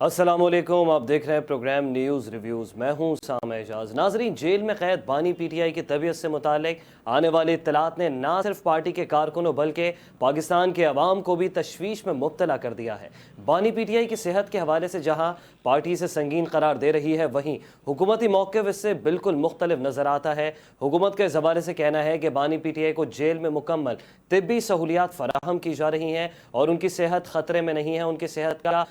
السلام علیکم، آپ دیکھ رہے ہیں پروگرام نیوز ریویوز، میں ہوں سامع اعجاز۔ ناظرین، جیل میں قید بانی پی ٹی آئی کی طبیعت سے متعلق آنے والی اطلاعات نے نہ صرف پارٹی کے کارکنوں بلکہ پاکستان کے عوام کو بھی تشویش میں مبتلا کر دیا ہے۔ بانی پی ٹی آئی کی صحت کے حوالے سے جہاں پارٹی اسے سنگین قرار دے رہی ہے، وہیں حکومتی موقف اس سے بالکل مختلف نظر آتا ہے۔ حکومت کے حوالے سے کہنا ہے کہ بانی پی ٹی آئی کو جیل میں مکمل طبی سہولیات فراہم کی جا رہی ہیں اور ان کی صحت خطرے میں نہیں ہے، ان کی صحت کا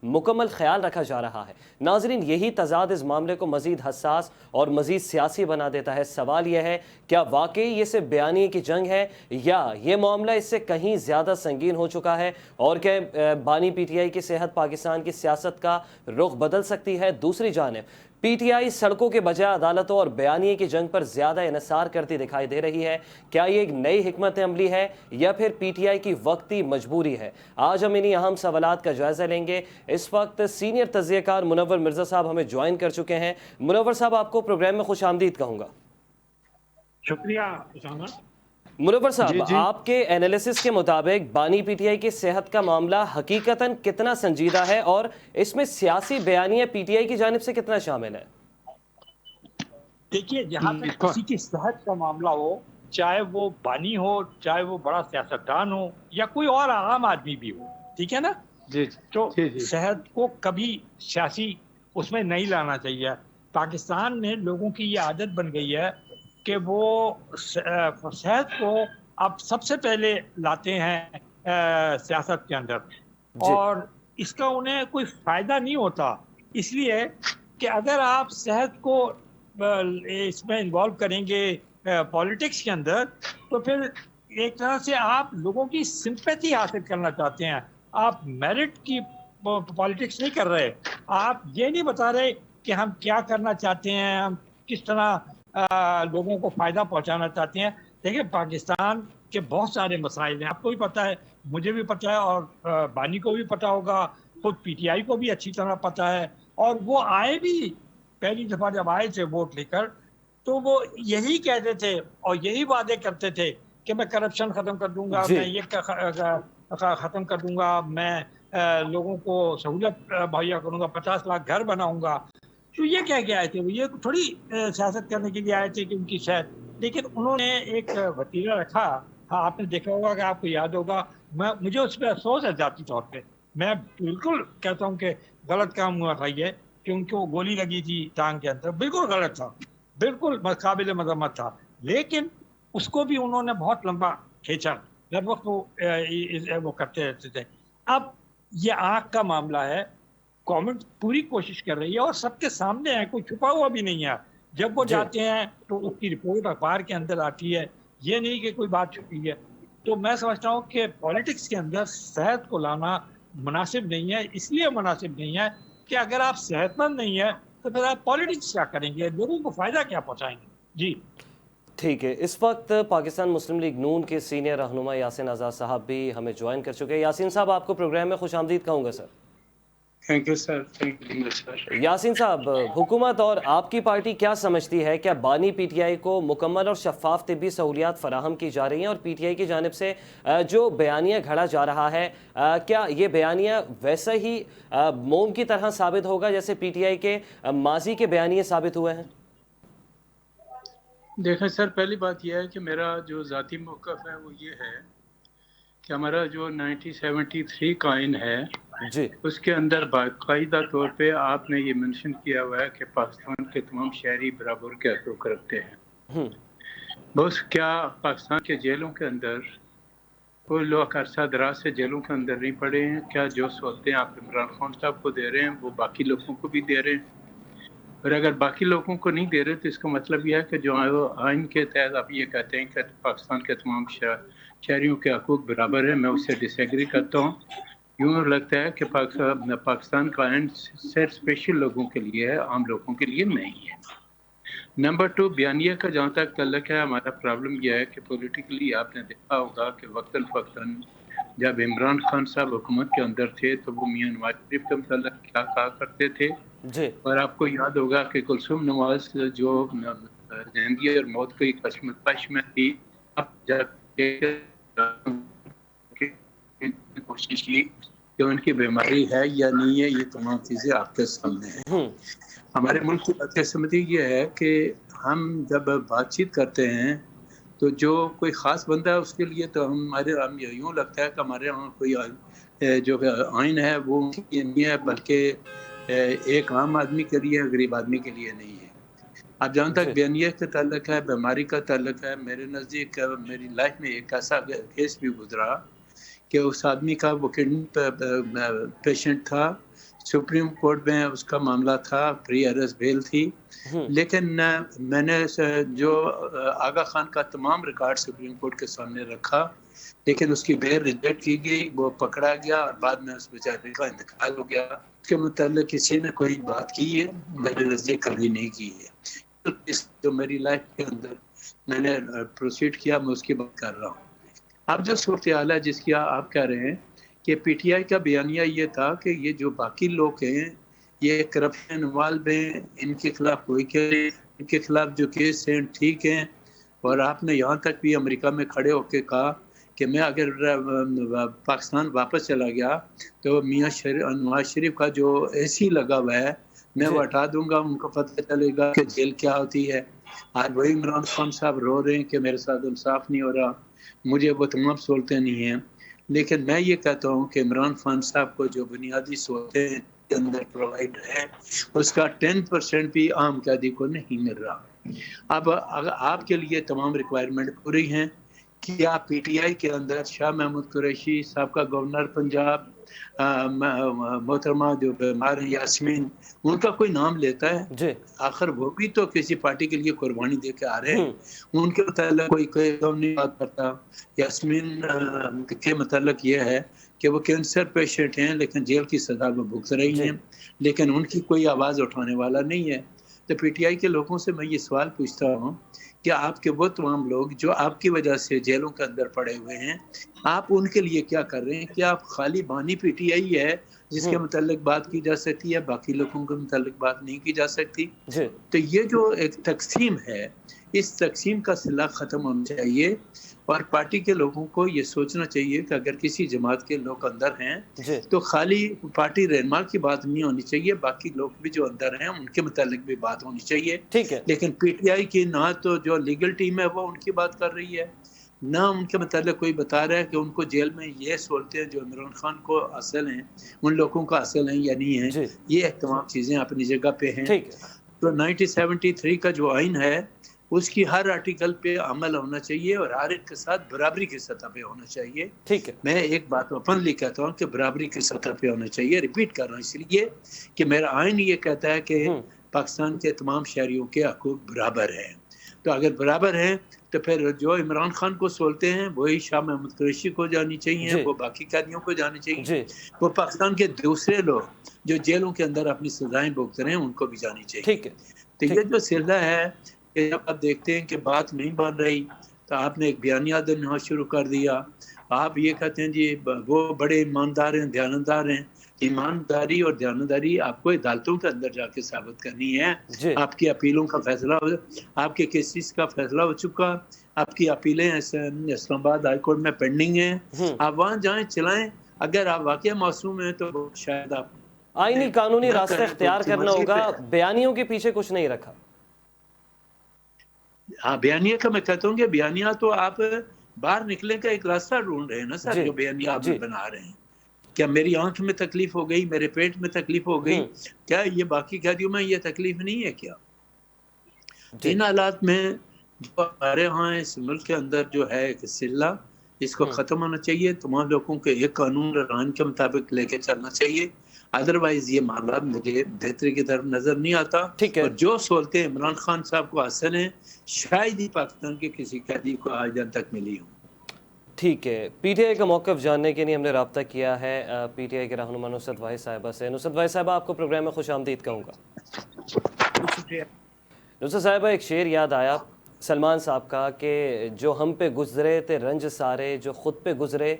مکمل خیال رکھا جا رہا ہے۔ ناظرین، یہی تضاد اس معاملے کو مزید حساس اور مزید سیاسی بنا دیتا ہے۔ سوال یہ ہے، کیا واقعی یہ صرف بیانیے کی جنگ ہے یا یہ معاملہ اس سے کہیں زیادہ سنگین ہو چکا ہے، اور کہ بانی پی ٹی آئی کی صحت پاکستان کی سیاست کا رخ بدل سکتی ہے؟ دوسری جانب پی ٹی آئی سڑکوں کے بجائے عدالتوں اور بیانیے کی جنگ پر زیادہ انحصار کرتی دکھائی دے رہی ہے۔ کیا یہ ایک نئی حکمت عملی ہے یا پھر پی ٹی آئی کی وقتی مجبوری ہے؟ آج ہم انہی اہم سوالات کا جائزہ لیں گے۔ اس وقت سینئر تجزیہ کار منور مرزا صاحب ہمیں جوائن کر چکے ہیں۔ منور صاحب، آپ کو پروگرام میں خوش آمدید کہوں گا۔ شکریہ اسامہ۔ منور صاحب، جی آپ کے انالیسس کے مطابق بانی پی ٹی آئی کی صحت کا معاملہ حقیقتاً کتنا سنجیدہ ہے اور اس میں سیاسی بیانیہ پی ٹی آئی کی جانب سے کتنا شامل ہے؟ دیکھیے، جہاں تک کسی کی صحت کا معاملہ ہو، چاہے وہ بانی ہو، چاہے وہ بڑا سیاستدان ہو یا کوئی اور عام آدمی بھی ہو، ٹھیک ہے نا، جی تو جی صحت کو کبھی سیاسی اس میں نہیں لانا چاہیے۔ پاکستان میں لوگوں کی یہ عادت بن گئی ہے کہ وہ صحت کو اب سب سے پہلے لاتے ہیں سیاست کے اندر، اور اس کا انہیں کوئی فائدہ نہیں ہوتا، اس لیے کہ اگر آپ صحت کو اس میں انوالو کریں گے پالیٹکس کے اندر، تو پھر ایک طرح سے آپ لوگوں کی سمپیتھی حاصل کرنا چاہتے ہیں۔ آپ میرٹ کی پالیٹکس نہیں کر رہے، آپ یہ نہیں بتا رہے کہ ہم کیا کرنا چاہتے ہیں، ہم کس طرح لوگوں کو فائدہ پہنچانا چاہتے ہیں۔ دیکھیں، پاکستان کے بہت سارے مسائل ہیں، آپ کو بھی پتہ ہے، مجھے بھی پتہ ہے، اور بانی کو بھی پتہ ہوگا، خود پی ٹی آئی کو بھی اچھی طرح پتہ ہے، اور وہ آئے بھی پہلی دفعہ جب آئے تھے ووٹ لے کر، تو وہ یہی کہتے تھے اور یہی وعدے کرتے تھے کہ میں کرپشن ختم کر دوں گا، میں یہ ختم کر دوں گا، میں لوگوں کو سہولت مہیا کروں گا، 50 لاکھ گھر بناؤں گا۔ تو یہ کہہ کے آئے تھے، وہ یہ تھوڑی سیاست کرنے کے لیے آئے تھے کہ ان کی شاید، لیکن انہوں نے ایک وتیرہ رکھا۔ ہاں، آپ نے دیکھا ہوگا کہ آپ کو یاد ہوگا، مجھے اس پہ افسوس ہے ذاتی طور پہ، میں بالکل کہتا ہوں کہ غلط کام ہوا تھا یہ، کہ ان کو گولی لگی تھی ٹانگ کے اندر، بالکل غلط تھا، بالکل قابل مذمت تھا، لیکن اس کو بھی انہوں نے بہت لمبا کھینچا جب وقت وہ کرتے رہتے تھے۔ اب یہ آنکھ کا معاملہ ہے، گورنمنٹ پوری کوشش کر رہی ہے اور سب کے سامنے ہے، کوئی چھپا ہوا بھی نہیں ہے۔ جب وہ جاتے ہیں تو اس کی رپورٹ اخبار کے اندر آتی ہے، یہ نہیں کہ کوئی بات چھپی ہے۔ تو میں سمجھتا ہوں کہ پالیٹکس کے اندر صحت کو لانا مناسب نہیں ہے، اس لیے مناسب نہیں ہے کہ اگر آپ صحت مند نہیں ہے تو پھر آپ پالیٹکس کیا کریں گے، لوگوں کو فائدہ کیا پہنچائیں گے؟ جی ٹھیک ہے، اس وقت پاکستان مسلم لیگ نون کے سینئر رہنما یاسین آزاد صاحب بھی ہمیں جوائن کر چکے ہیں۔ یاسین صاحب، آپ کو پروگرام میں خوش آمدید کہوں گا sir. Thank you sir, thank you sir. Yasin صاحب، حکومت اور آپ کی پارٹی کیا سمجھتی ہے، کیا بانی پی ٹی آئی کو مکمل اور شفاف طبی سہولیات فراہم کی جا رہی ہیں، اور پی ٹی آئی کی جانب سے جو بیانیہ گھڑا جا رہا ہے، کیا یہ بیانیہ ویسا ہی موم کی طرح ثابت ہوگا جیسے پی ٹی آئی کے ماضی کے بیانیے ثابت ہوئے ہیں؟ دیکھیں سر، پہلی بات یہ ہے کہ میرا جو ذاتی موقف ہے وہ یہ ہے کہ ہمارا جو 1973 کا آئین ہے، جی، اس کے اندر باقاعدہ طور پہ آپ نے یہ منشن کیا ہوا ہے کہ پاکستان کے تمام شہری برابر کے حقوق رکھتے ہیں۔ بس کیا پاکستان کے جیلوں کے اندر کوئی لوگ عرصہ دراز سے جیلوں کے اندر نہیں پڑے ہیں؟ کیا جو سہولتیں آپ عمران خان صاحب کو دے رہے ہیں وہ باقی لوگوں کو بھی دے رہے ہیں؟ اور اگر باقی لوگوں کو نہیں دے رہے تو اس کا مطلب یہ ہے کہ جو آئین کے تحت آپ یہ کہتے ہیں کہ پاکستان کے تمام شہریوں کے حقوق برابر ہیں، میں اس سے ڈس ایگری کرتا ہوں۔ یوں لگتا ہے کہ پاکستان کا آئین صرف اسپیشل لوگوں کے لیے ہے، عام لوگوں کے لیے نہیں ہے۔ نمبر 2، بیانیہ کا جہاں تک تعلق ہے، ہمارا پرابلم یہ ہے کہ پولیٹیکلی آپ نے دیکھا ہوگا کہ وقتاً فوقتاً جب عمران خان صاحب حکومت کے اندر تھے تو وہ میاں نواز شریف کے متعلق کیا کہا کرتے تھے، اور آپ کو یاد ہوگا کہ کلثوم نواز جو زندگی اور موت کی کشمکش میں تھی، اب جب کوشش کی کہ ان کی بیماری ہے یا نہیں ہے، یہ تمام چیزیں آپ کے سامنے ہیں۔ ہمارے ملک کی بدقسمتی یہ ہے کہ ہم جب بات چیت کرتے ہیں تو جو کوئی خاص بندہ ہے اس کے لیے تو ہم یوں لگتا ہے کہ ہمارے یہاں کوئی جو آئین ہے وہ ان کے لیے نہیں ہے، بلکہ ایک عام آدمی کے لیے، غریب آدمی کے لیے نہیں ہے۔ اب جہاں تک بیانیہ کا تعلق ہے، بیماری کا تعلق ہے، میرے نزدیک میری لائف میں ایک ایسا کیس بھی گزرا کہ اس آدمی کا وہ کڈنی پیشنٹ تھا، سپریم کورٹ میں اس کا معاملہ تھا، پری ارسٹ بیل تھی، لیکن میں نے جو آغا خان کا تمام ریکارڈ سپریم کورٹ کے سامنے رکھا، لیکن اس کی بیل ریجیکٹ کی گئی، وہ پکڑا گیا اور بعد میں اس بیچارے کا انتقال ہو گیا۔ اس کے متعلق کسی نے کوئی بات کی ہے؟ میرے نزدیک کبھی نہیں کی ہے۔ جو میری لائف کے اندر میں نے پروسیڈ کیا، میں اس کی بات کر رہا ہوں۔ اب جو صورتحال ہے جس کی آپ کہہ رہے ہیں کہ پی ٹی آئی کا بیانیہ یہ تھا کہ یہ جو باقی لوگ ہیں یہ کرپشن انوالو ہیں، ان کے خلاف کوئی کیس، ان کے خلاف جو کیس ہیں ٹھیک ہیں، اور آپ نے یہاں تک بھی امریکہ میں کھڑے ہو کے کہا کہ میں اگر پاکستان واپس چلا گیا تو میاں نواز شریف کا جو اے سی لگا ہوا ہے میں وہ ہٹا دوں گا، ان کو پتہ چلے گا کہ جیل کیا ہوتی ہے۔ آج وہی عمران خان صاحب رو رہے ہیں کہ میرے ساتھ انصاف نہیں ہو رہا، مجھے وہ تمام سہولتیں نہیں ہیں، لیکن میں یہ کہتا ہوں کہ عمران خان صاحب کو جو بنیادی سہولتیں کے اندر پرووائڈ ہے اس کا 10% بھی عام قیدی کو نہیں مل رہا۔ اب آپ کے لیے تمام ریکوائرمنٹ پوری ہیں، کیا پی ٹی آئی کے اندر شاہ محمود قریشی صاحب کا گورنر پنجاب، محترمہ جو بیمار ہیں یاسمین، ان کا کوئی نام لیتا ہے؟ جی آخر وہ بھی تو کسی پارٹی کے لیے قربانی دے کے آ رہے ہیں، ان کے متعلق کوئی نہیں بات کرتا۔ یاسمین کے متعلق یہ ہے کہ وہ کینسر پیشنٹ ہیں لیکن جیل کی سزا وہ بھگت رہی ہیں، لیکن ان کی کوئی آواز اٹھانے والا نہیں ہے۔ تو پی ٹی آئی کے لوگوں سے میں یہ سوال پوچھتا ہوں کہ آپ کے وہ تمام لوگ جو آپ کی وجہ سے جیلوں کے اندر پڑے ہوئے ہیں، آپ ان کے لیے کیا کر رہے ہیں؟ کیا آپ خالی بانی پی ٹی آئی ہے جس کے متعلق بات کی جا سکتی ہے، باقی لوگوں کے متعلق بات نہیں کی جا سکتی؟ تو یہ جو ایک تقسیم ہے، اس تقسیم کا سلسلہ ختم ہونا چاہیے، اور پارٹی کے لوگوں کو یہ سوچنا چاہیے کہ اگر کسی جماعت کے لوگ اندر ہیں تو خالی پارٹی رہنما کی بات نہیں ہونی چاہیے، باقی لوگ بھی جو اندر ہیں ان کے متعلق بھی بات ہونی چاہیے۔ لیکن پی ٹی آئی کی نہ تو جو لیگل ٹیم ہے وہ ان کی بات کر رہی ہے، نہ ان کے متعلق کوئی بتا رہا ہے کہ ان کو جیل میں یہ سہولتیں جو عمران خان کو حاصل ہیں ان لوگوں کا حاصل ہیں یا نہیں ہیں۔ یہ تمام چیزیں اپنی جگہ پہ ہیں۔ تو 1973 کا جو آئین ہے اس کی ہر آرٹیکل پہ عمل ہونا چاہیے اور ہر ایک کے ساتھ برابری کی سطح پہ ہونا چاہیے۔ میں ایک بات اوپنلی کہتا ہوں کہ برابری کی سطح پہ ہونا چاہیے، ریپیٹ کر رہا ہوں اس لیے کہ میرا آئین یہ کہتا ہے کہ پاکستان کے تمام شہریوں کے حقوق برابر ہیں۔ تو اگر برابر ہیں تو پھر جو عمران خان کو سہولتیں ہیں وہی شاہ محمود قریشی کو جانی چاہیے، وہ باقی قیدیوں کو جانی چاہیے، وہ پاکستان کے دوسرے لوگ جو جیلوں کے اندر اپنی سزائیں بھگت رہے ہیں ان کو بھی جانی چاہیے۔ تو یہ جو سلسلہ ہے کہ جب آپ دیکھتے ہیں کہ بات نہیں بن رہی تو آپ نے ایک بیانیہ دینا شروع کر دیا۔ آپ یہ کہتے ہیں جی وہ بڑے ایماندار ہیں، دیانتدار ہیں۔ ایمانداری اور دیانتداری آپ کو عدالتوں کے اندر جا کے ثابت کرنی ہے۔ آپ کی اپیلوں کا فیصلہ آپ کے کیسز کا فیصلہ ہو چکا، آپ کی اپیلیں اسلام آباد ہائی کورٹ میں پینڈنگ ہیں، آپ وہاں جائیں، چلائیں۔ اگر آپ واقعہ معصوم ہیں تو شاید آپ آئینی قانونی راستہ اختیار کرنا ہوگا، بیانیوں کے پیچھے کچھ نہیں رکھا۔ ہاں، بیانیہ کا میں کہتا ہوں کہ بیانیہ تو آپ باہر نکلنے کا ایک راستہ ڈھونڈ رہے ہیں نا سر، جو بیانیہ آپ بنا رہے ہیں۔ کیا میری آنکھ میں تکلیف ہو گئی، میرے پیٹ میں تکلیف ہو گئی، کیا یہ باقی قیدیوں میں یہ تکلیف نہیں ہے کیا؟ ان حالات میں جو ہمارے ہاں اس ملک کے اندر جو ہے ایک سلسلہ، اس کو ختم ہونا چاہیے، تمام لوگوں کے ایک قانون اور آئین کے مطابق لے کے چلنا چاہیے۔ ادروائز یہ معاملہ مجھے بہتری کی طرف نظر نہیں آتا، اور جو سہولتیں عمران خان صاحب کو حاصل ہیں شاید ہی پاکستان کے کسی قیدی کو آج تک ملی ہوں۔ ٹھیک ہے، پی ٹی آئی کا موقف جاننے کے لیے ہم نے رابطہ کیا ہے پی ٹی آئی کے رہنما نصرت واحد صاحبہ سے۔ نصرت واحد صاحبہ، آپ کو پروگرام میں خوش آمدید کہوں گا۔ نصرت صاحبہ، ایک شعر یاد آیا سلمان صاحب کا کہ جو ہم پہ گزرے تھے رنج سارے، جو خود پہ گزرے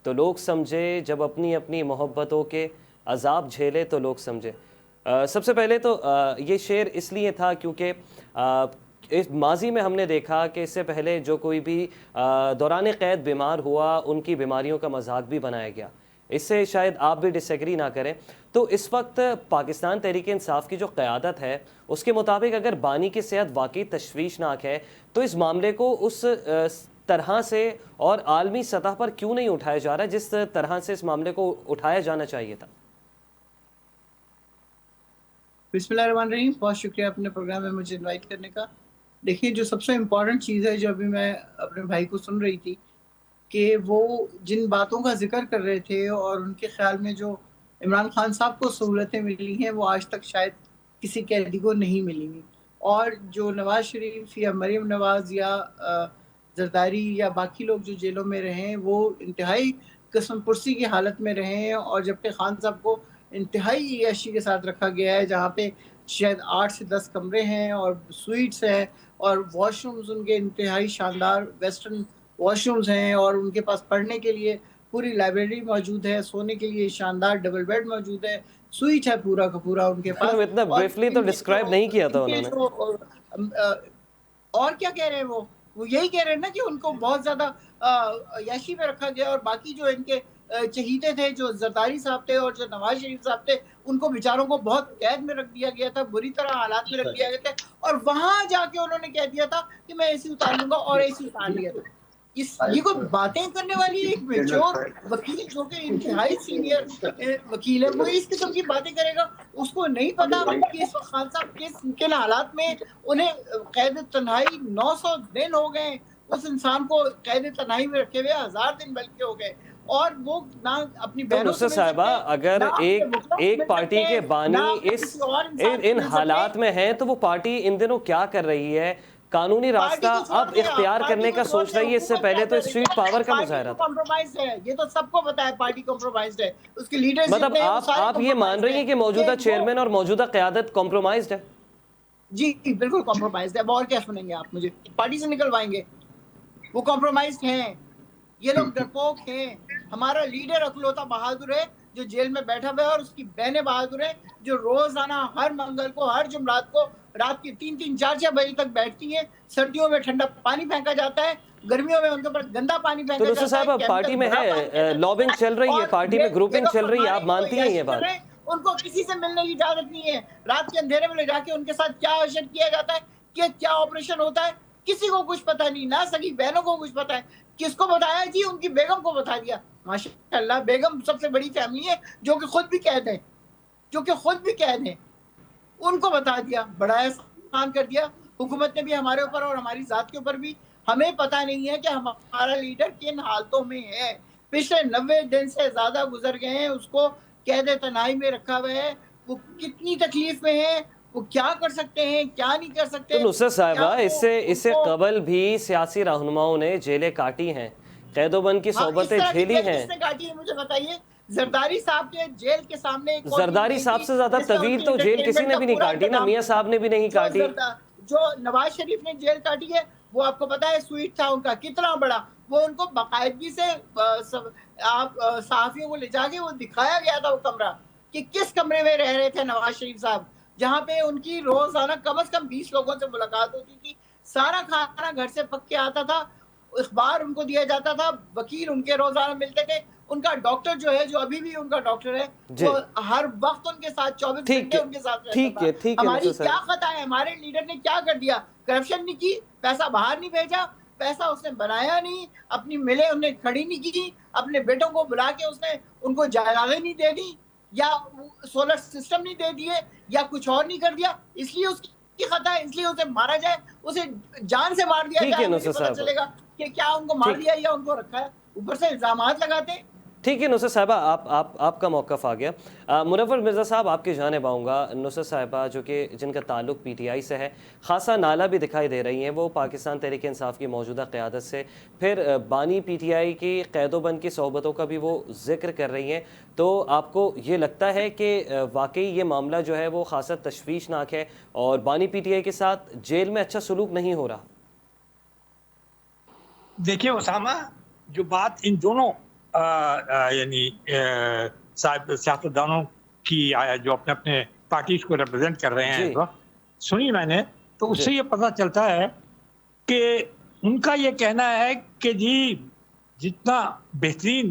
تو لوگ سمجھے، جب اپنی اپنی محبتوں کے عذاب جھیلے تو لوگ سمجھے۔ سب سے پہلے تو یہ شعر اس لیے تھا کیونکہ اس ماضی میں ہم نے دیکھا کہ اس سے پہلے جو کوئی بھی دوران قید بیمار ہوا ان کی بیماریوں کا مذاق بھی بنایا گیا، اس سے شاید آپ بھی ڈس ایگری نہ کریں. تو اس وقت پاکستان تحریک انصاف کی جو قیادت ہے اس کے مطابق اگر بانی کی صحت واقعی تشویشناک ہے تو اس معاملے کو اس طرح سے اور عالمی سطح پر کیوں نہیں اٹھایا جا رہا جس طرح سے اس معاملے کو اٹھایا جانا چاہیے تھا؟ بسم اللہ الرحمن الرحیم. بہت شکریہ اپنے پروگرام میں مجھے انوائٹ کرنے کا. دیکھیے جو سب سے امپورٹنٹ چیز ہے جو ابھی میں اپنے بھائی کو سن رہی تھی کہ وہ جن باتوں کا ذکر کر رہے تھے اور ان کے خیال میں جو عمران خان صاحب کو سہولتیں ملی ہیں وہ آج تک شاید کسی قیدی کو نہیں ملی ہیں. اور جو نواز شریف یا مریم نواز یا زرداری یا باقی لوگ جو جیلوں میں رہے ہیں وہ انتہائی قسم پرسی کی حالت میں رہے ہیں. اور جبکہ خان صاحب کو انتہائی عیاشی کے ساتھ رکھا گیا ہے جہاں پہ شاید 8 سے 10 کمرے ہیں اور سویٹس ہیں اور واش رومز ان کے انتہائی شاندار ویسٹرن واش رومز ہیں اور ان کے پاس پڑھنے کے لیے پوری لائبریری موجود ہے, سونے کے لیے شاندار ڈبل بیڈ موجود ہے, سویٹ ہے پورا کا پورا ان کے پاس. اتنا بریفلی تو ڈسکرائب نہیں کیا تھا انہوں نے. اور کیا کہہ رہے ہیں وہ یہی کہہ رہے ہیں نا کہ ان کو بہت زیادہ عیاشی میں رکھا گیا. اور باقی جو ان کے چہیتے تھے جو زرداری صاحب تھے اور جو نواز شریف صاحب تھے ان کو بیچاروں کو بہت قید میں رکھ دیا گیا تھا, بری طرح حالات میں رکھ دیا گیا تھا. اور وہاں جا کے انہوں نے کہہ دیا تھا کہ میں اے سی اتار لوں گا اور اے سی اتار لیا تھا. یہ کوئی باتیں کرنے والی ایک میچور وکیل جو کہ انتہائی سینئر وکیل ہے وہ اس قسم کی باتیں کرے گا؟ اس کو نہیں پتا کہ اس وقت خان صاحب کن حالات میں انہیں قید تنہائی 900 دن ہو گئے, اس انسان کو قید تنہائی میں رکھے ہوئے 1000 دن بلکہ ہو گئے. اور وہ نہ اپنی بہنوں سے صاحبہ اگر ایک پارٹی کے بانی ان حالات میں ہیں تو وہ پارٹی ان دنوں کیا کر رہی ہے؟ قانونی راستہ اب اختیار کرنے کا سوچ رہی ہے. اس سے پہلے تو اسٹریٹ پاور کا مظاہرہ تھا. کمپرومائز ہے, یہ تو سب کو پتا ہے پارٹی کمپرومائزڈ ہے. اس کے لیڈرز مطلب آپ یہ مان رہی ہیں کہ موجودہ چیئرمین اور موجودہ قیادت کمپرومائزڈ ہے؟ جی بالکل کمپرومائزڈ ہے. اور کیا سنیں گے آپ مجھے؟ پارٹی سے نکلوائیں گے؟ وہ کمپرومائزڈ ہیں, یہ لوگ ڈرپوک ہیں. ہمارا لیڈر اکلوتا بہادر ہے جو جیل میں بیٹھا ہوا ہے اور اس کی بہنیں بہادر ہیں جو روزانہ ہر منگل کو ہر جمعرات کو رات کی 3-3, 4-4 بجے تک بیٹھتی ہیں. سردیوں میں ٹھنڈا پانی پھینکا جاتا ہے, گرمیوں میں ان کے اوپر گندا پانی پھینکا جاتا ہے. صاحب پارٹی میں ہے لابنگ چل رہی ہے, پارٹی میں گروپنگ چل رہی ہے, آپ مانتی ہیں یہ بات؟ ان کو کسی سے ملنے کی اجازت نہیں ہے. رات کے اندھیرے میں لے جا کے ان کے ساتھ کیا اشر کیا جاتا ہے, کہ کیا آپریشن ہوتا ہے, کسی کو کچھ پتہ نہیں. نہ سگی بہنوں کو کچھ پتہ ہے. کس کو بتایا جی؟ ان کی بیگم کو بتا دیا. ماشاء اللہ بیگم سب سے بڑی فیملی ہے جو کہ خود بھی قید ہیں, ان کو بتا دیا. بڑا احسان کر دیا حکومت نے بھی ہمارے اوپر اور ہماری ذات کے اوپر بھی. ہمیں پتہ نہیں ہے کہ ہمارا لیڈر کن حالتوں میں ہے. پچھلے 90 دن سے زیادہ گزر گئے ہیں, اس کو قید تنہائی میں رکھا ہوا ہے. وہ کتنی تکلیف میں ہے, وہ کیا کر سکتے ہیں کیا نہیں کر سکتے. تو نصرت صاحبہ اس سے قبل بھی سیاسی رہنماؤں نے جیلیں کاٹی ہیں, قید و بند کی صحبتیں جھیلی ہیں. کس نے کاٹی ہے مجھے بتائیے؟ زرداری صاحب کے جیل کے سامنے زرداری صاحب سے زیادہ طویل تو جیل کسی نے بھی نہیں کاٹی نا, میاں صاحب نے بھی نہیں کاٹی. جو نواز شریف نے جیل کاٹی ہے وہ آپ کو پتا ہے سویٹ تھا ان کا کتنا بڑا. وہ ان کو باقاعدگی سے آپ صحافیوں کو لے جا کے وہ دکھایا گیا تھا وہ کمرہ کہ کس کمرے میں رہ رہے تھے نواز شریف صاحب, جہاں پہ ان کی روزانہ کم از کم 20 لوگوں سے ملاقات ہوتی تھی. سارا کھانا گھر سے پک کے آتا تھا, اخبار ان کو دیا جاتا تھا, وکیل ان کے روزانہ ملتے تھے. ان کا ڈاکٹر جو ہے, جو ابھی بھی ان کا ڈاکٹر ہے, وہ ہر وقت ان کے ساتھ 24 گھنٹے ان کے ساتھ رہتا تھا. ہماری کیا خطا ہے؟ ہمارے لیڈر نے کیا کر دیا؟ کرپشن نہیں کی, پیسہ باہر نہیں بھیجا, پیسہ اس نے بنایا نہیں, اپنی ملیں انہیں کھڑی نہیں کی, اپنے بیٹوں کو بلا کے اس نے ان کو جائیدادیں نہیں دے دی, یا سولر سسٹم نہیں دے دیے, یا کچھ اور نہیں کر دیا. اس لیے اس کی خطا ہے, اس لیے اسے مارا جائے, اسے جان سے مار دیا جائے. پتہ چلے گا کہ کیا ان کو مار دیا یا ان کو رکھا ہے. اوپر سے الزامات لگاتے ہیں. ٹھیک ہے نصرت صاحبہ, آپ کا موقف آ گیا. منور مرزا صاحب آپ کی جانب آؤں گا. نصرت صاحبہ جو کہ جن کا تعلق پی ٹی آئی سے ہے, خاصا نالا بھی دکھائی دے رہی ہیں, وہ پاکستان تحریک انصاف کی موجودہ قیادت سے, پھر بانی پی ٹی آئی کی قید و بند کی صحبتوں کا بھی وہ ذکر کر رہی ہیں. تو آپ کو یہ لگتا ہے کہ واقعی یہ معاملہ جو ہے وہ خاصا تشویشناک ہے اور بانی پی ٹی آئی کے ساتھ جیل میں اچھا سلوک نہیں ہو رہا؟ دیکھیے اسامہ, جو بات ان دونوں یعنی سیاستدانوں کی جو اپنے اپنے پارٹیز کو ریپرزینٹ کر رہے ہیں اس وقت سنی میں نے, تو اس سے یہ پتہ چلتا ہے کہ ان کا یہ کہنا ہے کہ جی جتنا بہترین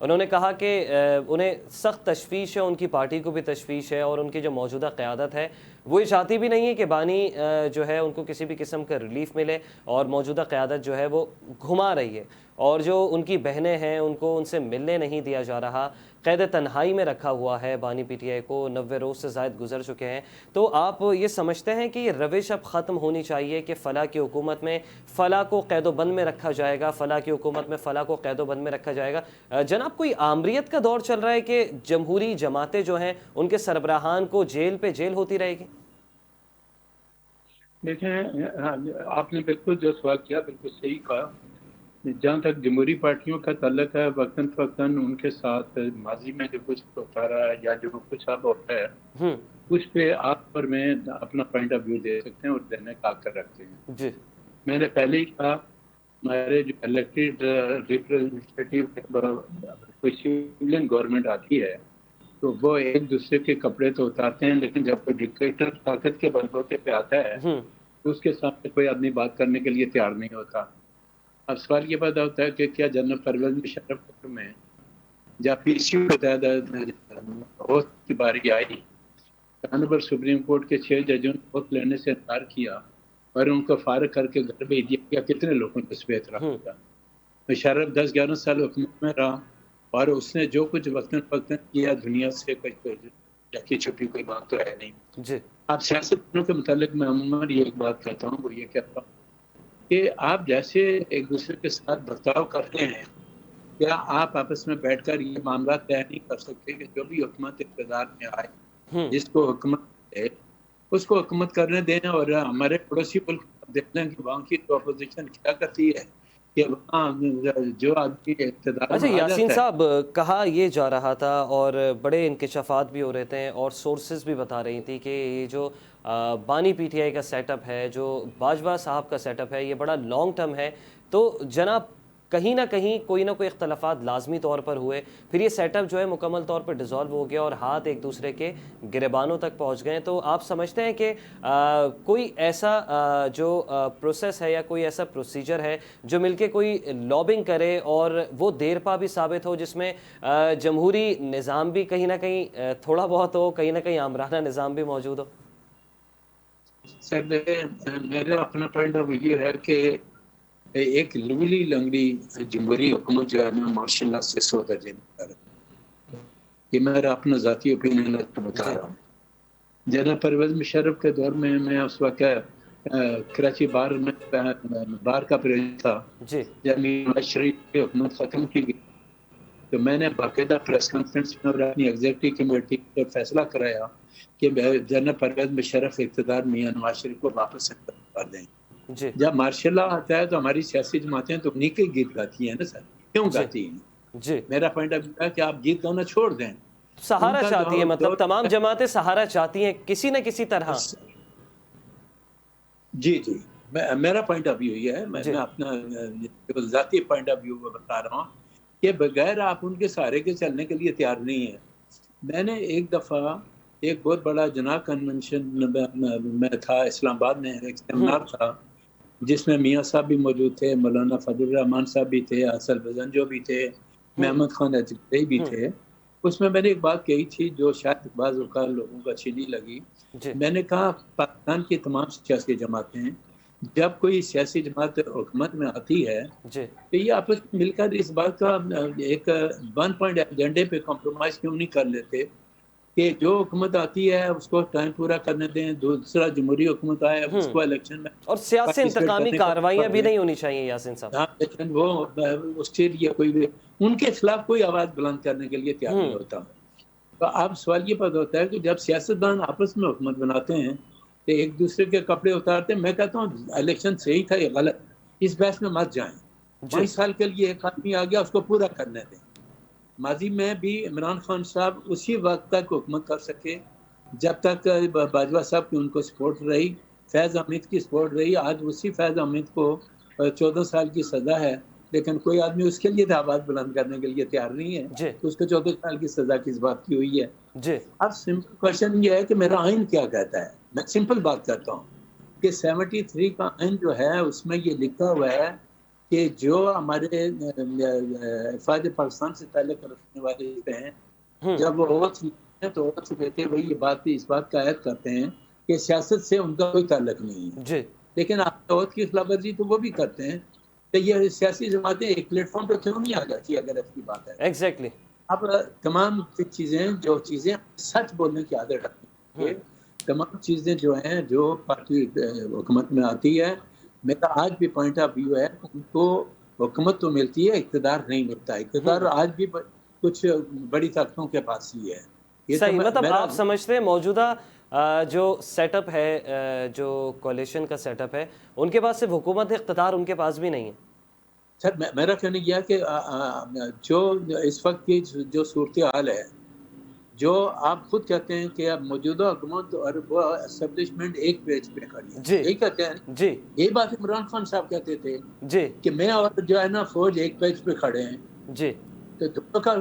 انہوں نے کہا کہ انہیں سخت تشویش ہے، ان کی پارٹی کو بھی تشویش ہے، اور ان کی جو موجودہ قیادت ہے وہ یہ چاہتی بھی نہیں ہے کہ بانی جو ہے ان کو کسی بھی قسم کا ریلیف ملے، اور موجودہ قیادت جو ہے وہ گھما رہی ہے، اور جو ان کی بہنیں ہیں ان کو ان سے ملنے نہیں دیا جا رہا، قید تنہائی میں رکھا ہوا ہے بانی پی ٹی آئی کو، 90 روز سے زائد گزر چکے ہیں۔ تو آپ یہ سمجھتے ہیں کہ یہ روش اب ختم ہونی چاہیے کہ فلاح کی حکومت میں فلاح کو قید و بند میں رکھا جائے گا، فلاح کی حکومت میں فلاح کو قید و بند میں رکھا جائے گا؟ جناب، کوئی آمریت کا دور چل رہا ہے کہ جمہوری جماعتیں جو ہیں ان کے سربراہان کو جیل پہ جیل ہوتی رہے گی؟ دیکھیں، آپ نے بالکل جو سوال کیا بالکل صحیح کہا۔ جہاں تک جمہوری پارٹیوں کا تعلق ہے، وقتاً فوقتاً ان کے ساتھ ماضی میں جو کچھ ہوتا رہا ہے یا جو کچھ اب ہوتا ہے اس پہ آپ اور میں اپنا پوائنٹ آف ویو دے سکتے ہیں اور دینے کا کر رکھتے ہیں۔ جی، میں نے پہلے ہی کہا، ہمارے جو الیکٹڈ ریپرزنٹیٹیو کوئی سویلین گورنمنٹ آتی ہے تو وہ ایک دوسرے کے کپڑے تو اتارتے ہیں، لیکن جب کوئی ڈکٹیٹر طاقت کے بلبوتے پہ آتا ہے تو اس کے سامنے کوئی آدمی بات کرنے کے لیے تیار نہیں ہوتا۔ اب سوال یہ پیدا ہوتا ہے کہ کیا جنرل پرویز مشرف میں جب پی سی یو کے تحت ہوسٹ کی باری آئی، آنریبل سپریم کورٹ کے 6 ججوں نے ووٹ لینے سے انکار کیا اور ان کو فارغ کر کے گھر بھیج دیا گیا، کتنے لوگوں نے اس پہ اعتراض کیا؟ مشرف 10-11 سال حکومت میں رہا اور اس نے جو کچھ وقتاً فوقتاً کیا دنیا سے ڈھکی چھپی کوئی بات تو ہے نہیں۔ جی، آپ سیاستدانوں کے متعلق میں عموماً یہ ایک بات کہتا ہوں، وہ یہ کہتا ہوں کہ آپ جیسے ایک دوسرے کے ساتھ برتاؤ کرتے ہیں، کیا آپ آپس میں بیٹھ کر یہ معاملات طے نہیں کر سکتے کہ جو بھی حکومت اقتدار میں آئے، جس کو حکومت ہے اس کو حکومت کرنے دیں، اور ہمارے پڑوسی ملک دیکھ لیں کہ وہاں کی تو اپوزیشن کیا کرتی ہے کہ وہاں جو آدمی اقتدار اچھا میں آ یاسین جاتا ہے۔ صاحب، کہا یہ جا رہا تھا اور بڑے انکشافات بھی ہو رہے تھے اور سورسز بھی بتا رہی تھی کہ یہ جو بانی پی ٹی آئی کا سیٹ اپ ہے، جو باجوہ صاحب کا سیٹ اپ ہے، یہ بڑا لانگ ٹرم ہے، تو جناب کہیں نہ کہیں کوئی نہ کوئی اختلافات لازمی طور پر ہوئے، پھر یہ سیٹ اپ جو ہے مکمل طور پر ڈیزالو ہو گیا اور ہاتھ ایک دوسرے کے گریبانوں تک پہنچ گئے۔ تو آپ سمجھتے ہیں کہ کوئی ایسا جو پروسیس ہے یا کوئی ایسا پروسیجر ہے جو مل کے کوئی لابنگ کرے اور وہ دیر پا بھی ثابت ہو، جس میں جمہوری نظام بھی کہیں نہ کہیں تھوڑا بہت ہو، کہیں نہ کہیں آمرانہ نظام بھی موجود ہو؟ سر، میرا اپنا پوائنٹ آف ویو ہے کہ ایک لنگڑی لنگڑی جمہوری حکومت جو ہے نا ماشاء اللہ سے 100 درجے میں کر ہے۔ یہ میرا اپنا ذاتی اوپینین بتا رہا ہوں۔ جنرل پرویز مشرف کے دور میں اس وقت کراچی بار میں بار کا پریزیڈنٹ تھا، جب نواز شریف کی حکومت ختم کی گئی تو میں نے باقاعدہ پریس کانفرنس میں اور اپنی ایگزیکٹو کمیٹی کو فیصلہ کرایا کہ جنرل پرویز مشرف اقتدار میں نواز شریف کو واپس کر دیں۔ جب مارشل لا آتا ہے تو ہماری سیاسی جماعتیں تو انہیں کے گیت گاتی ہیں نا سر، کیوں گاتی ہیں؟ میرا پوائنٹ آف ویو ہے کہ آپ گیت گانا چھوڑ دیں۔ سہارا چاہتی ہیں، مطلب تمام جماعتیں سہارا چاہتی ہیں کسی نہ کسی طرح۔ جی جی، میرا پوائنٹ آف ویو یہ ہے، میں اپنا ذاتی پوائنٹ آف ویو بتا رہا ہوں کہ بغیر آپ ان کے سہارے کے چلنے کے لیے تیار نہیں ہیں۔ میں نے ایک دفعہ ایک بہت بڑا جناح کنونشن میں تھا، اسلام آباد میں ایک سیمینار تھا جس میں میاں صاحب بھی موجود تھے، مولانا فضل الرحمان صاحب بھی تھے، حسن بزنجو بھی تھے، محمد خان اجتماعی بھی تھے۔ اس میں نے ایک بات کہی تھی جو شاید بعض اوقات لوگوں کو اچھی نہیں لگی۔ میں نے کہا پاکستان کی تمام سیاسی جماعتیں جب کوئی سیاسی جماعت حکومت میں آتی ہے تو یہ آپس میں مل کر اس بات کا ایک 1 پوائنٹ ایجنڈے پہ کمپرومائز کیوں نہیں کر لیتے کہ جو حکومت آتی ہے اس کو ٹائم پورا کرنے دیں، دوسرا جمہوری حکومت آئے اس کو الیکشن میں، اور سیاسی انتقامی کارروائیاں بھی نہیں ہونی چاہیے یاسین صاحب۔ لیکن وہ اس کے لیے کوئی بھی ان کے خلاف کوئی آواز بلند کرنے کے لیے تیار نہیں ہوتا۔ تو اب سوال یہ پیدا ہوتا ہے کہ جب سیاستدان آپس میں حکومت بناتے ہیں تو ایک دوسرے کے کپڑے اتارتے ہیں۔ میں کہتا ہوں الیکشن صحیح تھا یا غلط، اس بحث میں مت جائیں۔ 22 سال کے لیے ایک آدمی آ گیا، اس کو پورا کرنے دیں۔ ماضی میں بھی عمران خان صاحب اسی وقت تک حکومت کر سکے جب تک باجوہ صاحب کی ان کو سپورٹ رہی، فیض حمید کی سپورٹ رہی۔ آج اسی فیض حمید کو 14 سال کی سزا ہے، لیکن کوئی آدمی اس کے لیے آواز بلند کرنے کے لیے تیار نہیں ہے۔ اس کو 14 سال کی سزا کس بات کی ہوئی ہے؟ اب سمپل کوشچن یہ ہے کہ میرا آئین کیا کہتا ہے۔ میں سمپل بات کرتا ہوں کہ 73 کا آئین جو ہے اس میں یہ لکھا ہوا ہے کہ جو ہمارے افواج پاکستان سے تعلق رکھنے والے ہیں جب وہ اوتھ لیتے ہیں تو اوتھ لیتے وہی یہ بات اس بات کا عہد کرتے ہیں کہ سیاست سے ان کا کوئی تعلق نہیں ہے جی لیکن آپ اوتھ کی خلاف ورزی تو وہ بھی کرتے ہیں. تو یہ سیاسی جماعتیں ایک پلیٹ فارم پہ کیوں نہیں آ جاتی اگر ایسی بات ہے؟ ایگزیکٹلی. اب تمام چیزیں جو چیزیں سچ بولنے کی عادت رکھتی ہیں تمام چیزیں جو ہیں جو پارٹی حکومت میں آتی ہے میرا آج بھی پوائنٹ آف ویو ہے ان کو حکومت تو ملتی ہے اقتدار نہیں ملتا. اقتدار آج بھی کچھ بڑی طاقتوں کے پاس ہی ہے. یہ صحیح. مطلب آپ سمجھتے ہیں موجودہ جو سیٹ اپ ہے جو کولیشن کا سیٹ اپ ہے ان کے پاس صرف حکومت اقتدار ان کے پاس بھی نہیں ہے. سر میرا کہنا یہ کہ جو اس وقت کی جو صورتحال ہے جو آپ خود کہتے ہیں کہ اب موجودہ حکومت اور وہ اسٹیبلشمنٹ ایک پیج پہ کھڑی ہے. جی یہی کہتے ہیں جی یہی بات عمران خان صاحب کہتے تھے جی کہ میں اور جو ہے نا فوج ایک پیج پہ کھڑے ہیں. جی تو دونوں کا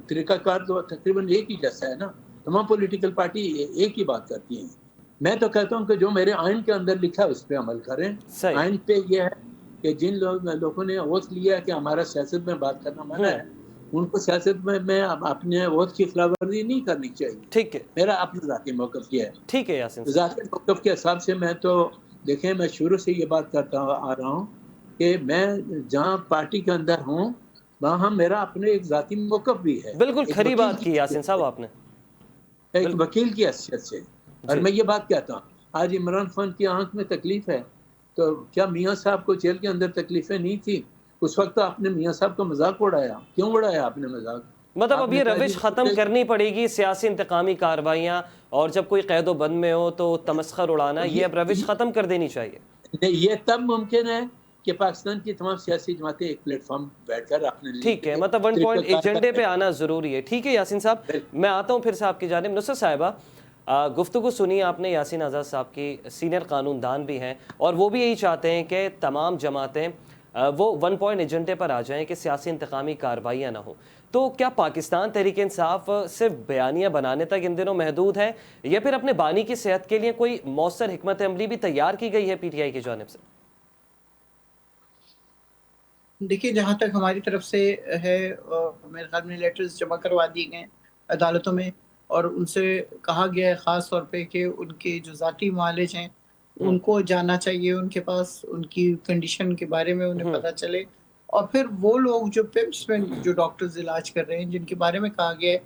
طریقہ کار تو تقریباً ایک ہی جیسا ہے نا. تمام پولیٹیکل پارٹی ایک ہی بات کرتی ہیں. میں تو کہتا ہوں کہ جو میرے آئین کے اندر لکھا ہے اس پہ عمل کریں. صحیح. آئین پہ یہ ہے کہ جن لوگوں نے اوتھ لیا ہے کہ ہمارا سیاست میں بات کرنا منع ہے ان کو سیاست میں اپنے اوتھ کی خلاف ورزی نہیں کرنی چاہیے. ٹھیک ہے. میرا اپنا ذاتی موقف یہ ہے. ٹھیک ہے یاسین صاحب. ذاتی موقف کے حساب سے میں تو دیکھیں میں شروع سے یہ بات کرتا آ رہا ہوں کہ میں جہاں پارٹی کے اندر ہوں وہاں میرا اپنے ایک ذاتی موقف بھی ہے. بالکل کھری بات کی یاسین صاحب آپ نے ایک وکیل کی حیثیت سے. اور میں یہ بات کہتا ہوں آج عمران خان کی آنکھ میں تکلیف ہے تو کیا میاں صاحب کو جیل کے اندر تکلیفیں نہیں تھی؟ اس وقت آپ نے میاں صاحب کا مذاق اڑایا. کیوں اڑایا آپ نے مذاق؟ مطلب اب یہ روش ختم کرنی پڑے گی سیاسی انتقامی کارروائیاں اور جب کوئی قید و بند میں ہو تو تمسخر اڑانا یہ اب روش ختم کر دینی چاہیے. یہ تب ممکن ہے کہ پاکستان کی تمام سیاسی جماعتیں ایک پلیٹ فارم بیٹھ کر اپنے ٹھیک ہے مطلب ون پوائنٹ ایجنڈے پہ آنا ضروری ہے. ٹھیک ہے یاسین صاحب میں آتا ہوں پھر سے آپ کی جانب. نصرت صاحبہ گفتگو سنی آپ نے یاسین آزاد صاحب کی سینئر قانون دان بھی ہیں اور وہ بھی یہی چاہتے ہیں کہ تمام جماعتیں وہ ون پوائنٹ ایجنڈے پر آ جائیں کہ سیاسی انتقامی کارروائیاں نہ ہوں. تو کیا پاکستان تحریک انصاف صرف بیانیہ بنانے تک ان دنوں محدود ہے یا پھر اپنے بانی کی صحت کے لیے کوئی مؤثر حکمت عملی بھی تیار کی گئی ہے پی ٹی آئی کی جانب سے؟ دیکھیے جہاں تک ہماری طرف سے ہے میرے خیال میں لیٹرز جمع کروا دیے گئے عدالتوں میں اور ان سے کہا گیا ہے خاص طور پہ کہ ان کے جو ذاتی معالج ہیں ان کو جاننا چاہیے ان کے پاس ان کی کنڈیشن کے بارے میں انہیں پتہ چلے. اور پھر وہ لوگ جو پمپس میں جو ڈاکٹرز علاج کر رہے ہیں جن کے بارے میں کہا گیا ہے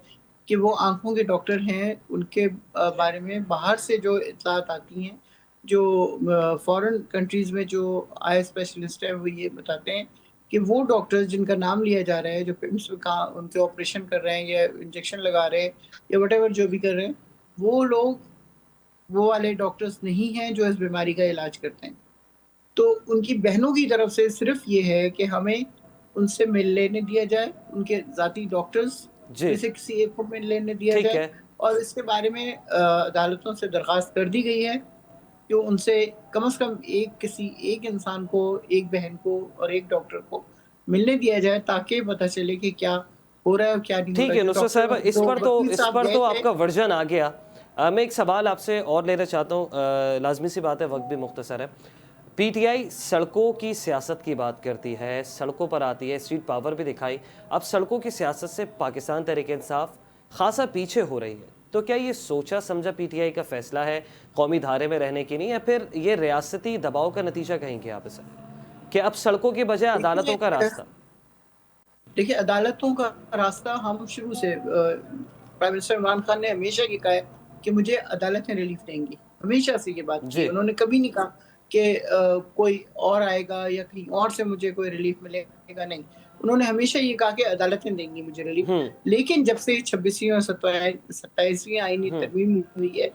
کہ وہ آنکھوں کے ڈاکٹر ہیں ان کے بارے میں باہر سے جو اطلاعات آتی ہیں جو فورن کنٹریز میں جو آئی اسپیشلسٹ ہیں وہ یہ بتاتے ہیں کہ وہ ڈاکٹرز جن کا نام لیا جا رہا ہے جو پمپس میں ان کے آپریشن کر رہے ہیں یا انجیکشن لگا رہے ہیں یا وٹ ایور جو بھی کر رہے ہیں وہ لوگ وہ والے ڈاکٹرز نہیں ہیں جو اس بیماری کا علاج کرتے ہیں. تو ان کی بہنوں کی طرف سے صرف یہ ہے کہ ہمیں ان سے مل لینے دیا جائے ان کے ذاتی ڈاکٹرز سے کسی ایک کو مل لینے دیا جائے اور اس کے بارے میں عدالتوں سے درخواست کر دی گئی ہے کہ ان سے کم از کم کسی ایک انسان کو ایک بہن کو اور ایک ڈاکٹر کو ملنے دیا جائے تاکہ پتہ چلے کہ کیا ہو رہا ہے اور کیا نہیں ہو رہا ہے. ٹھیک ہے نصرت صاحب اس پر تو آپ کا ورژن آ گیا. میں ایک سوال آپ سے اور لینا چاہتا ہوں لازمی سی بات ہے وقت بھی مختصر ہے. پی ٹی آئی سڑکوں کی سیاست کی بات کرتی ہے سڑکوں پر آتی ہے اسٹریٹ پاور بھی دکھائی. اب سڑکوں کی سیاست سے پاکستان تحریک انصاف خاصا پیچھے ہو رہی ہے تو کیا یہ سوچا سمجھا پی ٹی آئی کا فیصلہ ہے قومی دھارے میں رہنے کی نہیں یا پھر یہ ریاستی دباؤ کا نتیجہ کہیں گے آپ اسے کہ اب سڑکوں کی بجائے عدالتوں کا راستہ؟ دیکھیے عدالتوں کا راستہ ہم شروع سے پرائم منسٹر عمران خان نے ہمیشہ یہ کہا ہے کہ مجھے عدالتیں ریلیف دیں گی. ہمیشہ سے یہ بات کی. انہوں نے کبھی نہیں کہا کہ کوئی اور آئے گا یا کہیں اور سے مجھے کوئی ریلیف ملے گا. نہیں انہوں نے ہمیشہ یہ کہا کہ عدالتیں دیں گی مجھے ریلیف. لیکن جب سے 26ویں اور 27ویں آئینی ترمیم ہوئی ہے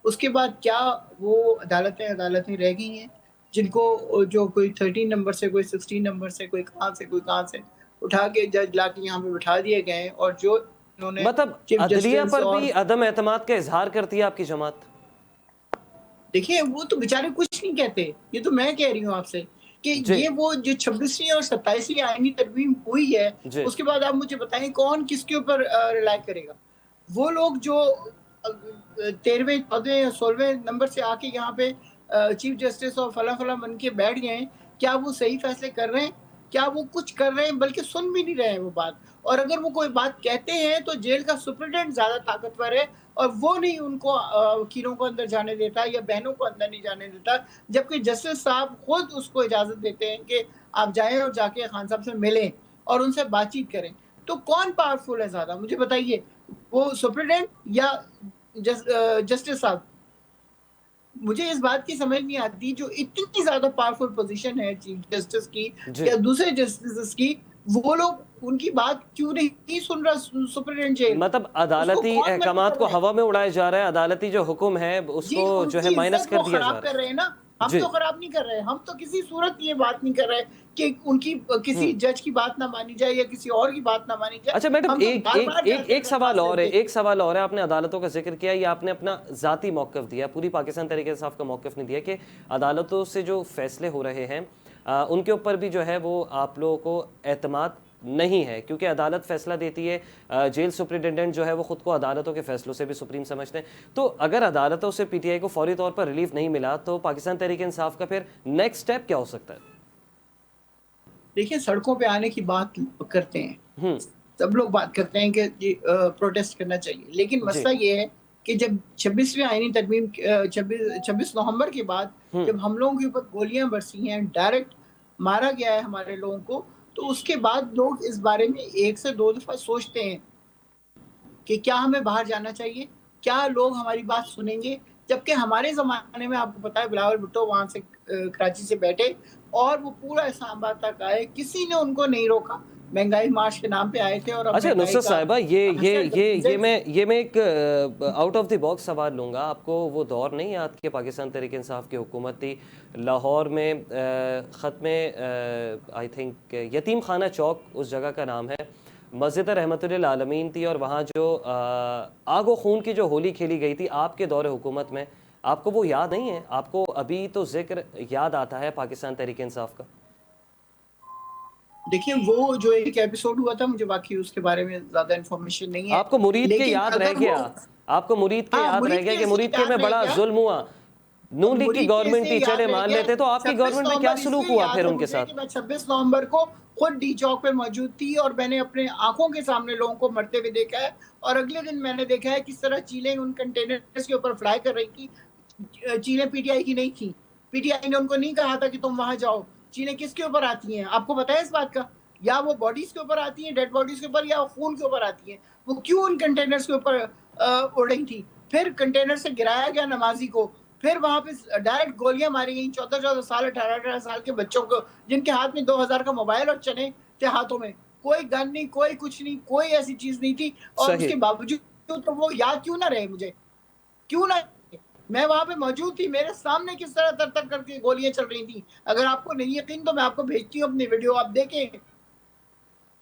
اس کے بعد کیا وہ عدالتیں رہ گئی ہیں جن کو جو کوئی 13 نمبر سے کوئی 16 نمبر سے کوئی کہاں سے اٹھا کے جج لا کے یہاں پہ بٹھا دیے گئے ہیں اور جو انہوں نے مطلب عدلیہ پر بھی عدم اعتماد کا اظہار کرتی ہے آپ کی جماعت؟ دیکھیں وہ تو بیچارے کچھ نہیں کہتے. یہ تو میں کہہ رہی ہوں آپ سے کہ یہ وہ جو 26ویں اور 27ویں آئینی ترمیم ہوئی ہے اس کے بعد آپ مجھے بتائیں کون کس کے اوپر ریلائی کرے گا. وہ لوگ جو 13ویں 14ویں 16ویں نمبر سے آ کے یہاں پہ چیف جسٹس اور فلاں بن کے بیٹھ گئے ہیں کیا وہ صحیح فیصلے کر رہے ہیں, کیا وہ کچھ کر رہے ہیں, بلکہ سن بھی نہیں رہے ہیں وہ بات. اور اگر وہ کوئی بات کہتے ہیں تو جیل کا سپرنٹینڈنٹ زیادہ طاقتور ہے اور وہ نہیں ان کو وکیلوں کو اندر جانے دیتا یا بہنوں کو اندر نہیں جانے دیتا, جبکہ جسٹس صاحب خود اس کو اجازت دیتے ہیں کہ آپ جائیں اور جا کے خان صاحب سے ملیں اور ان سے بات چیت کریں. تو کون پاورفل ہے زیادہ, مجھے بتائیے, وہ سپرنٹینڈنٹ یا جسٹس صاحب؟ مجھے اس بات کی سمجھ نہیں آتی, جو اتنی زیادہ پاورفل پوزیشن ہے چیف جسٹس کی یا دوسرے جسٹس کی, وہ لوگ ان کی بات کیوں نہیں سن رہا سپرنٹینڈنٹ جیل؟ مطلب عدالتی احکامات کو ہوا میں اڑایا جا رہا ہے, عدالتی جو حکم ہے اس کو جو ہے مائنس کر دیا جا رہا ہے. کر رہے ہیں نا, ہم تو خراب نہیں کر رہے, ہم تو کسی صورت یہ بات نہیں کر رہے کہ ان کی کسی جج کی بات نہ مانی جائے یا کسی اور کی بات نہ مانی جائے. اچھا میڈم, ایک سوال اور ہے, آپ نے عدالتوں کا ذکر کیا, یہ آپ نے اپنا ذاتی موقف دیا, پوری پاکستان تحریک انصاف کا موقف نہیں دیا کہ عدالتوں سے جو فیصلے ہو رہے ہیں ان کے اوپر بھی جو ہے وہ آپ لوگوں کو اعتماد نہیں ہے, کیونکہ عدالت فیصلہ دیتی ہے, جیل سپرنٹینڈنٹ جو ہے وہ خود کو عدالتوں کے فیصلوں سے بھی سپریم سمجھتے ہیں. تو اگر عدالتوں سے پی ٹی آئی کو فوری طور پر ریلیف نہیں ملا تو پاکستان تحریک انصاف کا پھر نیکسٹ سٹیپ کیا ہو سکتا ہے؟ دیکھیں, سڑکوں پہ آنے کی بات کرتے ہیں, سب لوگ بات کرتے ہیں کہ پروٹیسٹ کرنا چاہیے, لیکن مسئلہ یہ ہے کہ جب 26ویں آئینی ترمیم 26 نومبر کے بعد جب ہم لوگوں کے اوپر گولیاں برسی ہیں, ڈائریکٹ مارا گیا ہے ہمارے لوگوں کو, تو اس کے بعد لوگ اس بارے میں 1 سے 2 دفعہ سوچتے ہیں کہ کیا ہمیں باہر جانا چاہیے, کیا لوگ ہماری بات سنیں گے. جبکہ ہمارے زمانے میں آپ کو پتا ہے بلاول بھٹو وہاں سے کراچی سے بیٹھے اور وہ پورا اسلام آباد تک آئے, کسی نے ان کو نہیں روکا, مہنگائی مارچ کے نام پہ آئے تھے. اور اچھا نصرت صاحبہ, یہ میں ایک آؤٹ آف دی باکس سوال لوں گا. آپ کو وہ دور نہیں یاد کہ پاکستان تحریک انصاف کی حکومت تھی, لاہور میں ختم آئی تھنک یتیم خانہ چوک اس جگہ کا نام ہے, مسجد رحمت للعالمین تھی, اور وہاں جو آگ و خون کی جو ہولی کھیلی گئی تھی آپ کے دور حکومت میں, آپ کو وہ یاد نہیں ہے؟ آپ کو ابھی تو ذکر یاد آتا ہے پاکستان تحریک انصاف کا. دیکھیں, وہ جو ایک ایپیسوڈ ہوا تھا, مجھے واقعی اس کے بارے میں زیادہ انفارمیشن نہیں ہے. آپ کو مرید کے یاد رہ گیا, آپ کو مرید کے یاد رہ گیا کہ مرید کے میں بڑا ظلم ہوا, نون لیگ کی گورنمنٹ ٹیچریں مان لیتے, تو آپ کی گورنمنٹ میں کیا سلوک ہوا پھر ان کے ساتھ؟ میں 26 نومبر کو خود ڈی چوک پہ موجود تھی اور میں نے اپنے آنکھوں کے سامنے لوگوں کو مرتے ہوئے دیکھا ہے, اور اگلے دن میں نے دیکھا ہے کس طرح چیلیں ان کنٹینرز کے اوپر فلائی کر رہی تھی. چیلیں پی ٹی آئی کی نہیں تھیں, پی ٹی آئی نے ان کو نہیں کہا تھا کہ تم وہاں جاؤ. چیلیں کس کے اوپر آتی ہیں آپ کو پتا ہے اس بات کا؟ یا وہ باڈیز کے اوپر آتی ہیں, ڈیڈ باڈیز کے اوپر, یا خون کے اوپر آتی ہیں. وہ کیوں ان کنٹینرز کے اوپر اڑ رہی تھی؟ پھر کنٹینر سے گرایا گیا نمازی کو, پھر وہاں پہ ڈائریکٹ گولیاں ماری گئیں 14 سال 18 سال کے بچوں کو, جن کے ہاتھ میں 2000 کا موبائل اور چنے تھے ہاتھوں میں. کوئی گن نہیں, کوئی کچھ نہیں, کوئی ایسی چیز نہیں تھی, اور اس کے باوجود تو وہ یاد کیوں نہ رہے مجھے, کیوں نہ؟ میں وہاں پہ موجود تھی, میرے سامنے کس طرح تر تر کر کے گولیاں چل رہی تھیں. اگر آپ کو نہیں یقین تو میں آپ کو بھیجتی ہوں اپنی ویڈیو, آپ دیکھیں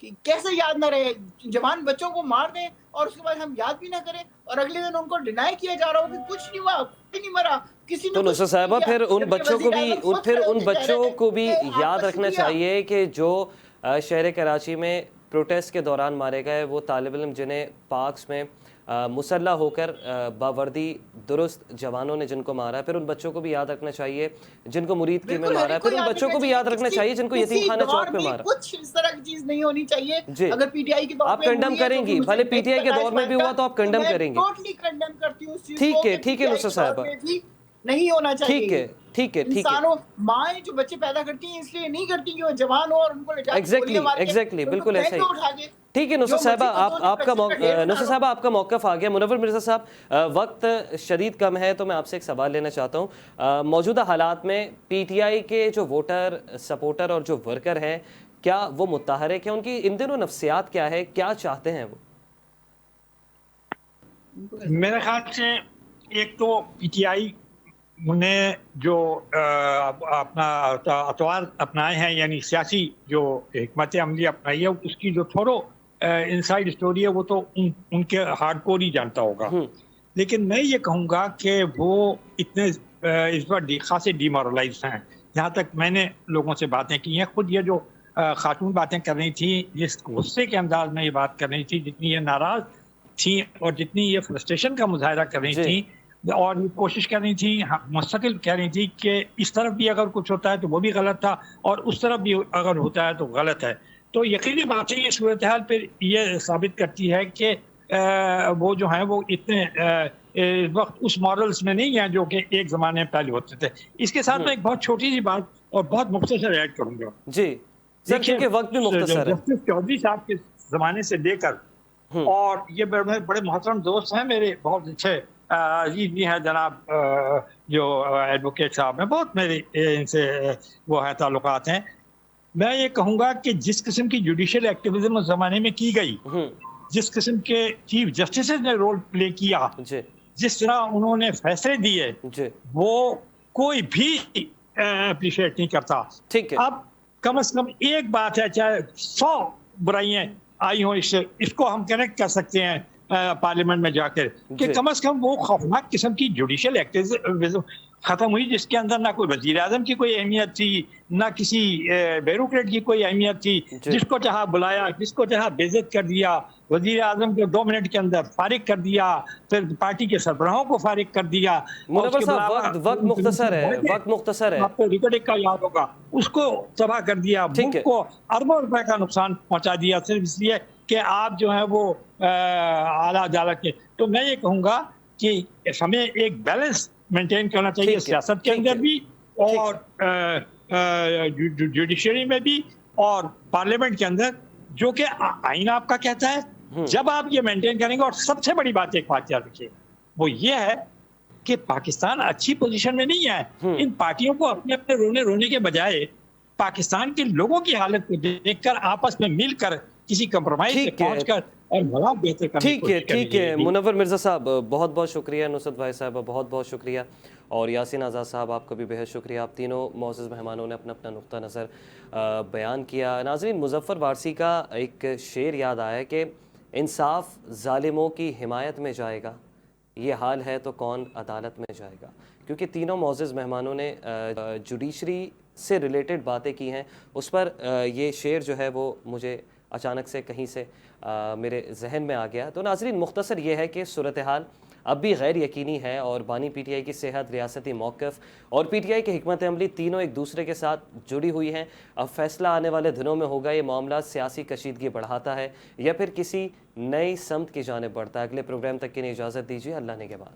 کہ کیسے یاد نہ رہے. جوان بچوں کو مار دیں اور اس کے بعد ہم یاد بھی نہ کریں, اور اگلے دن ان کو ڈینائی کیا جا رہا ہو کہ کچھ نہیں ہوا, کوئی نہیں مرا, کسی نے. تو نصرت صاحبہ, پھر ان بچوں کو بھی یاد رکھنا چاہیے کہ جو شہر کراچی میں پروٹیسٹ کے دوران مارے گئے وہ طالب علم, جنہیں پارکس میں مسلح ہو کر باوردی درست جوانوں نے جن کو مارا ہے, پھر ان بچوں کو بھی یاد رکھنا چاہیے جن کو مرید کے میں مارا ہے, پھر ان بچوں کو بھی یاد رکھنا چاہیے جن کو یتیم خانہ چوک پہ مارا. کچھ اس طرح کی چیز نہیں ہونی چاہیے. جی, اگر پی ٹی آئی کے دور آپ کنڈم کریں گی, بھلے پی ٹی آئی کے دور میں بھی ہوا تو آپ کنڈم کریں گی. ٹوٹلی کنڈم کرتی ہوں اس چیز کو. ٹھیک ہے نصرت صاحبہ, نہیں ہونا چاہیے. ٹھیک ہے. انسانوں, مائیں جو بچے پیدا کرتی ہیں اس لیے نہیں کرتی کہ وہ جوان ہو اور ان کو لے جا کے گولیاں مار کے ایگزیکٹلی بالکل ایسا ہی. ٹھیک ہے نصرت صاحبہ, آپ کا موقف آ گیا. منور مرزا صاحب, وقت شدید کم ہے تو میں آپ سے ایک سوال لینا چاہتا ہوں. موجودہ حالات میں پی ٹی آئی کے جو ووٹر سپورٹر اور جو ورکر ہیں, کیا وہ متحرک ہیں؟ ان کی ان دنوں نفسیات کیا ہے, کیا چاہتے ہیں وہ؟ میرے خیال سے ایک تو پی ٹی آئی نے جو اپنا اطوار اپنائے ہیں, یعنی سیاسی جو حکمت عملی اپنائی ہے, اس کی جو تھوڑو انسائیڈ اسٹوری ہے وہ تو ان کے ہارڈ کور ہی جانتا ہوگا. لیکن میں یہ کہوں گا کہ وہ اتنے اس بار خاصے ڈیمورلائز ہیں. جہاں تک میں نے لوگوں سے باتیں کی ہیں, خود یہ جو خاتون باتیں کر رہی تھی, جس غصے کے انداز میں یہ بات کر رہی تھی, جتنی یہ ناراض تھی اور جتنی یہ فرسٹریشن کا مظاہرہ کر رہی تھی, اور یہ کوشش کر رہی تھی، مستقل کہہ رہی تھی کہ اس طرف بھی اگر کچھ ہوتا ہے تو وہ بھی غلط تھا اور اس طرف بھی اگر ہوتا ہے تو غلط ہے. تو یقینی بات ہے یہ صورتحال پھر یہ ثابت کرتی ہے کہ وہ جو ہیں وہ اتنے اس وقت اس ماڈلز میں نہیں ہیں جو کہ ایک زمانے میں پہلے ہوتے تھے. اس کے ساتھ میں ایک بہت چھوٹی سی بات اور بہت مختصر ایڈ کروں گا. جی سر، کیونکہ وقت بھی مختصر ہے. جسٹس چودھری صاحب کے زمانے سے لے کر اور یہ بڑے محترم دوست ہیں میرے، بہت اچھے عزیز بھی ہیں جناب جو ایڈوکیٹ صاحب ہیں، بہت میرے ان سے وہ ہے تعلقات ہیں. میں یہ کہوں گا کہ جس قسم کی جوڈیشل ایکٹیویزم اس زمانے میں کی گئی، جس قسم کے چیف جسٹسز نے رول پلے کیا، جس طرح انہوں نے فیصلے دیے، وہ کوئی بھی اپریشیٹ نہیں کرتا. اب کم از کم ایک بات ہے، چاہے 100 برائیاں آئی ہوں اس کو ہم کنیکٹ کر سکتے ہیں پارلیمنٹ میں جا کر کہ کم از کم وہ خوفناک قسم کی جوڈیشل ایکٹیویزم ختم ہوئی جس کے اندر نہ کوئی وزیر اعظم کی کوئی اہمیت تھی، نہ کسی بیوروکریٹ کی کوئی اہمیت تھی. جس کو چاہا بلایا، جس کو چاہا بے عزت کر دیا، وزیر اعظم کو 2 منٹ کے اندر فارغ کر دیا، پھر پارٹی کے سربراہوں کو فارغ کر دیا. منور صاحب وقت مختصر ہے، وقت مختصر ہے. آپ کو ریکارڈنگ کا یاد ہوگا، اس کو تباہ کر دیا، ملک کو اربوں روپے کا نقصان پہنچا دیا صرف اس لیے کہ آپ جو ہیں وہ اعلیٰ عدالت کے. تو میں یہ کہوں گا کہ ہمیں ایک بیلنس مینٹین کرنا چاہیے سیاست کے اندر بھی اور جوڈیشری میں بھی اور پارلیمنٹ کے اندر، جو کہ آئین آپ کا کہتا ہے. جب آپ یہ مینٹین کریں گے، اور سب سے بڑی بات ایک بات یاد رکھیے، وہ یہ ہے کہ پاکستان اچھی پوزیشن میں نہیں ہے. ان پارٹیوں کو اپنے اپنے رونے کے بجائے پاکستان کے لوگوں کی حالت کو دیکھ کر آپس میں مل کر کسی کمپرومائز سے پہنچ کر اور حالات بہتر کرنے کی کوشش کرنی. ٹھیک ہے منور مرزا صاحب، بہت بہت شکریہ. نصرت بھائی صاحب بہت بہت شکریہ. اور یاسین آزاد صاحب آپ کا بھی بہت شکریہ. آپ تینوں معزز مہمانوں نے اپنا اپنا نقطہ نظر بیان کیا. ناظرین، مظفر وارثی کا ایک شعر یاد آیا کہ انصاف ظالموں کی حمایت میں جائے گا، یہ حال ہے تو کون عدالت میں جائے گا. کیونکہ تینوں معزز مہمانوں نے جوڈیشری سے ریلیٹڈ باتیں کی ہیں، اس پر یہ شعر جو ہے وہ مجھے اچانک سے کہیں سے میرے ذہن میں آ گیا. تو ناظرین، مختصر یہ ہے کہ صورتحال اب بھی غیر یقینی ہے اور بانی پی ٹی آئی کی صحت، ریاستی موقف اور پی ٹی آئی کی حکمت عملی تینوں ایک دوسرے کے ساتھ جڑی ہوئی ہیں. اب فیصلہ آنے والے دنوں میں ہوگا یہ معاملہ سیاسی کشیدگی بڑھاتا ہے یا پھر کسی نئی سمت کی جانب بڑھتا ہے. اگلے پروگرام تک کے لیے اجازت دیجیے. اللہ نے کے بعد.